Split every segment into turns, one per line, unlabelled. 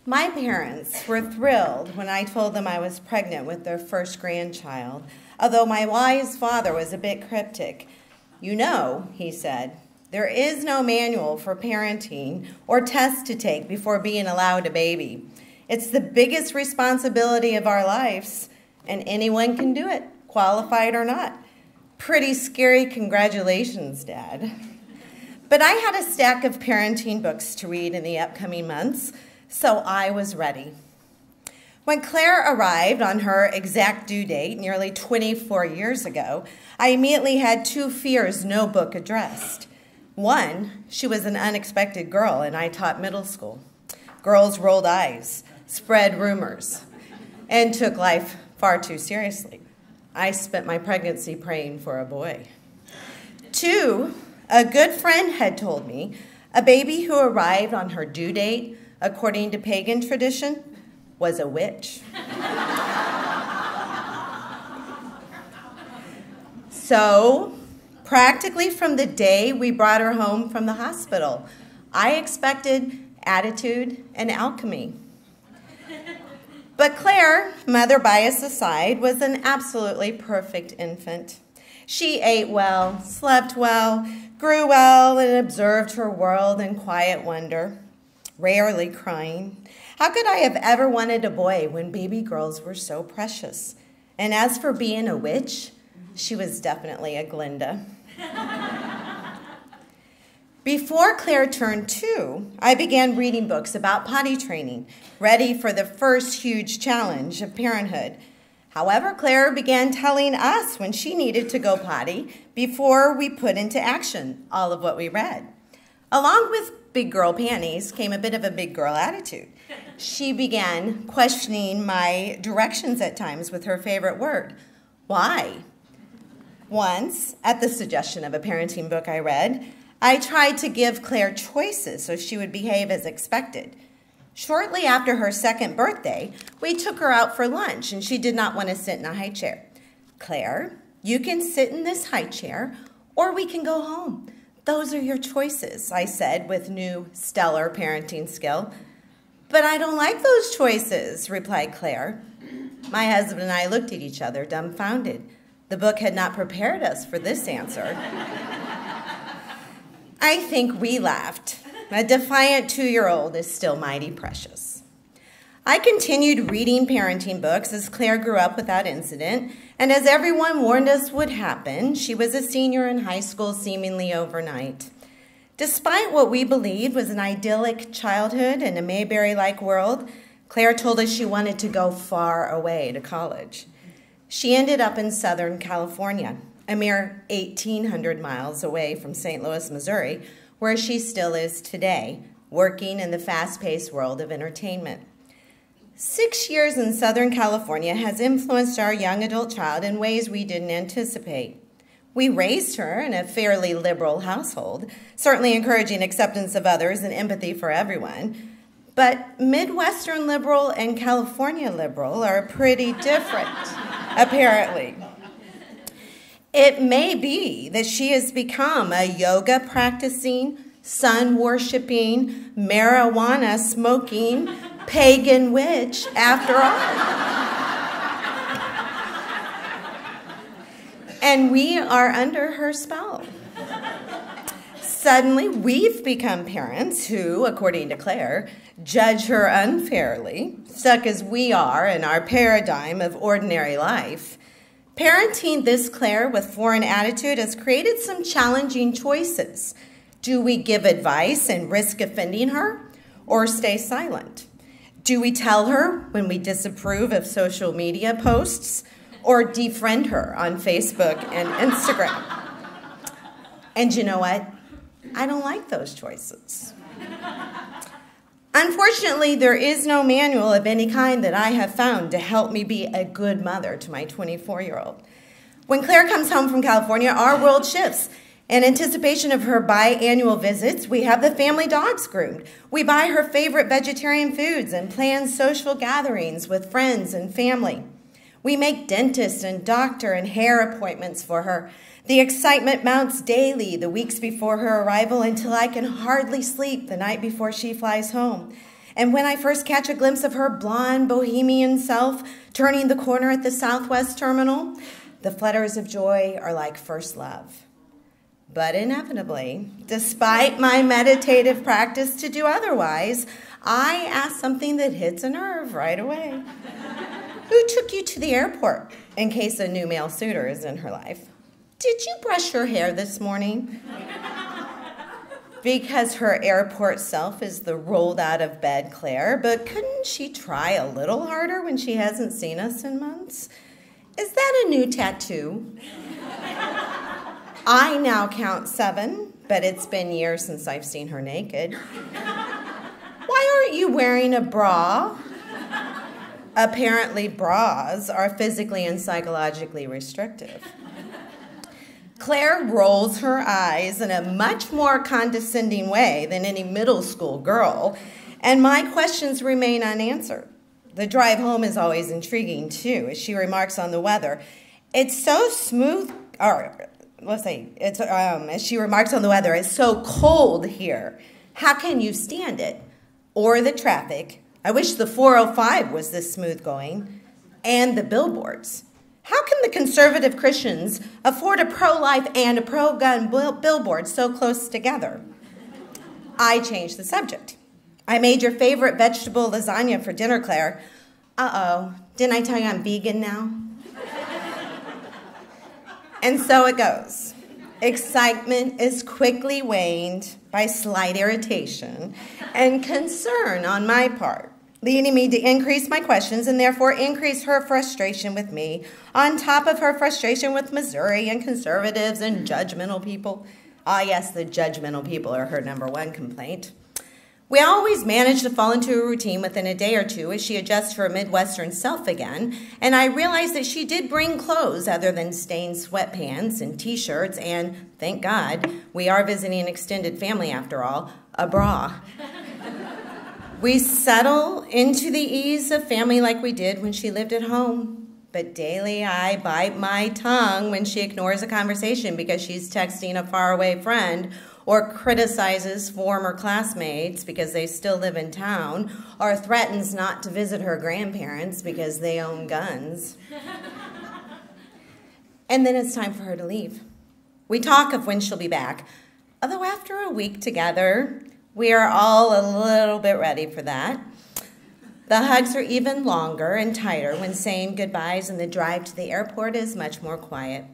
My parents were thrilled when I told them I was pregnant with their first grandchild, although my wise father was a bit cryptic. "You know," he said, "there is no manual for parenting or test to take before being allowed a baby. It's the biggest responsibility of our lives, and anyone can do it, qualified or not. Pretty scary congratulations, Dad." But I had a stack of parenting books to read in the upcoming months, so I was ready. When Claire arrived on her exact due date nearly 24 years ago, I immediately had two fears no book addressed. One, she was an unexpected girl and I taught middle school. Girls rolled eyes, spread rumors, and took life far too seriously. I spent my pregnancy praying for a boy. Two, a good friend had told me a baby who arrived on her due date, according to pagan tradition, was a witch. So, practically from the day we brought her home from the hospital, I expected attitude and alchemy. But Claire, mother bias aside, was an absolutely perfect infant. She ate well, slept well, grew well, and observed her world in quiet wonder, rarely crying. How could I have ever wanted a boy when baby girls were so precious? And as for being a witch, she was definitely a Glinda. Before Claire turned 2, I began reading books about potty training, ready for the first huge challenge of parenthood. However, Claire began telling us when she needed to go potty before we put into action all of what we read. Along with big girl panties came a bit of a big girl attitude. She began questioning my directions at times with her favorite word, why? Once, at the suggestion of a parenting book I read, I tried to give Claire choices so she would behave as expected. Shortly after her second birthday, we took her out for lunch and she did not want to sit in a high chair. "Claire, you can sit in this high chair or we can go home. Those are your choices," I said with new stellar parenting skill. "But I don't like those choices," replied Claire. My husband and I looked at each other, dumbfounded. The book had not prepared us for this answer. I think we laughed. A defiant 2-year-old is still mighty precious. I continued reading parenting books as Claire grew up without incident, and as everyone warned us would happen, she was a senior in high school seemingly overnight. Despite what we believed was an idyllic childhood in a Mayberry-like world, Claire told us she wanted to go far away to college. She ended up in Southern California, a mere 1,800 miles away from St. Louis, Missouri, where she still is today, working in the fast-paced world of entertainment. 6 years in Southern California has influenced our young adult child in ways we didn't anticipate. We raised her in a fairly liberal household, certainly encouraging acceptance of others and empathy for everyone. But Midwestern liberal and California liberal are pretty different, apparently. It may be that she has become a yoga-practicing, sun-worshipping, marijuana-smoking, pagan witch after all. And we are under her spell. Suddenly, we've become parents who, according to Claire, judge her unfairly, stuck as we are in our paradigm of ordinary life. Parenting this Claire with foreign attitude has created some challenging choices. Do we give advice and risk offending her, or stay silent? Do we tell her when we disapprove of social media posts, or defriend her on Facebook and Instagram? And you know what? I don't like those choices. Unfortunately, there is no manual of any kind that I have found to help me be a good mother to my 24-year-old. When Claire comes home from California, our world shifts. In anticipation of her biannual visits, we have the family dogs groomed. We buy her favorite vegetarian foods and plan social gatherings with friends and family. We make dentist and doctor and hair appointments for her. The excitement mounts daily the weeks before her arrival until I can hardly sleep the night before she flies home. And when I first catch a glimpse of her blonde bohemian self turning the corner at the Southwest Terminal, the flutters of joy are like first love. But inevitably, despite my meditative practice to do otherwise, I ask something that hits a nerve right away. Who took you to the airport, in case a new male suitor is in her life? Did you brush your hair this morning? Because her airport self is the rolled out of bed Claire, but couldn't she try a little harder when she hasn't seen us in months? Is that a new tattoo? I now count 7, but it's been years since I've seen her naked. Why aren't you wearing a bra? Apparently, bras are physically and psychologically restrictive. Claire rolls her eyes in a much more condescending way than any middle school girl, and my questions remain unanswered. The drive home is always intriguing, too, as she remarks on the weather. It's so smooth, or let's say, as she remarks on the weather, it's so cold here. How can you stand it? Or the traffic. I wish the 405 was this smooth going. And the billboards. How can the conservative Christians afford a pro-life and a pro-gun billboard so close together? I changed the subject. I made your favorite vegetable lasagna for dinner, Claire. Uh-oh, didn't I tell you I'm vegan now? And so it goes. Excitement is quickly waned by slight irritation and concern on my part, leading me to increase my questions and therefore increase her frustration with me, on top of her frustration with Missouri and conservatives and judgmental people. Ah, yes, the judgmental people are her #1 complaint. We always manage to fall into a routine within a day or two as she adjusts to her Midwestern self again, and I realized that she did bring clothes other than stained sweatpants and T-shirts and, thank God, we are visiting an extended family after all, a bra. We settle into the ease of family like we did when she lived at home, but daily I bite my tongue when she ignores a conversation because she's texting a faraway friend, or criticizes former classmates because they still live in town, or threatens not to visit her grandparents because they own guns. And then it's time for her to leave. We talk of when she'll be back, although after a week together, we are all a little bit ready for that. The hugs are even longer and tighter when saying goodbyes, and the drive to the airport is much more quiet.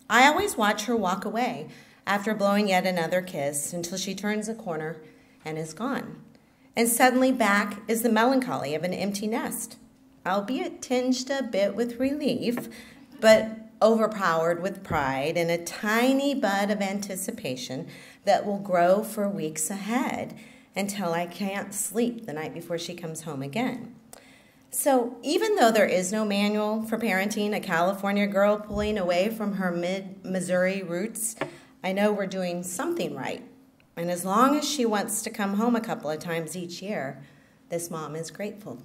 I always watch her walk away after blowing yet another kiss until she turns a corner and is gone. And suddenly back is the melancholy of an empty nest, albeit tinged a bit with relief, but overpowered with pride and a tiny bud of anticipation that will grow for weeks ahead until I can't sleep the night before she comes home again. So even though there is no manual for parenting a California girl pulling away from her mid-Missouri roots, I know we're doing something right. And as long as she wants to come home a couple of times each year, this mom is grateful.